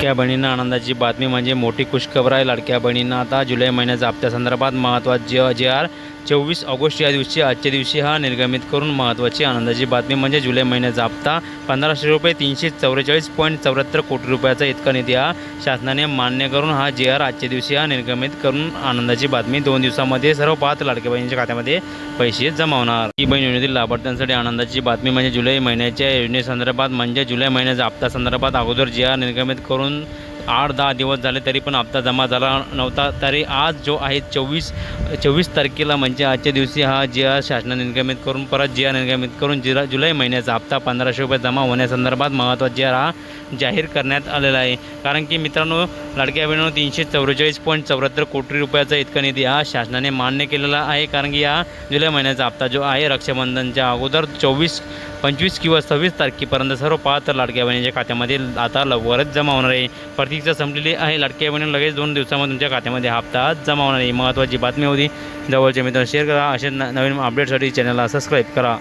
लाडक्या बहिणींना आनंदाची बातमी म्हणजे मोठी खुशखबर आहे। लाडक्या बहिणींना आता जुलै महिन्याच्या हप्त्यासंदर्भात महत्त्वाचे जे 24 ऑगस्ट या दिवशी आजच्या दिवशी हा निर्गमित करून महत्त्वाची आनंदाची बातमी म्हणजे जुलै महिन्याचा हप्ता 1500 रुपये 344.74 कोटी रुपयाचा इतका निधी हा शासनाने मान्य करून हा जे आजच्या दिवशी हा निर्गमित करून आनंदाची बातमी 2 दिवसामध्ये सर्व 5 लाडक्या बहिणींच्या खात्यामध्ये पैसे जमा होणार। ही बहीण योजनेतील लाभार्थ्यांसाठी आनंदाची बातमी म्हणजे जुलै महिन्याच्या योजनेसंदर्भात म्हणजे जुलै महिन्याच्या हप्ता संदर्भात अगोदर जे निर्गमित करून 8-10 दिवस झाले तरी पण हप्ता जमा झाला नव्हता। तरी आज जो आहे 24 तारखेला म्हणजे आजच्या दिवशी हा जे शासनाने निर्गमित करून परत जे निर्गमित करून जुलै महिन्याचा हप्ता 1500 रुपये जमा होण्यासंदर्भात महत्त्वाचे हा जाहीर करण्यात आलेला आहे। कारण की मित्रांनो, लाडक्या बहिणींनो 344.74 कोटी रुपयाचा इतका निधी हा शासनाने मान्य केलेला आहे। कारण की या जुलै महिन्याचा हप्ता जो आहे रक्षाबंधनच्या अगोदर 25 किंवा 26 तारखेपर्यंत सर्व 5 लाडक्या बहिणींच्या खात्यामध्ये आता लवकरच जमा होणार आहे। प्रतीक्षा संपलेली आहे। लाडक्या बहिणींना लगेच 2 दिवसामध्ये तुमच्या खात्यामध्ये हप्ता जमा होणार आहे। महत्त्वाची बातमी होती। जवळच्या मित्रांना शेअर करा। असे नवीन अपडेटसाठी चॅनलला सबस्क्राईब करा।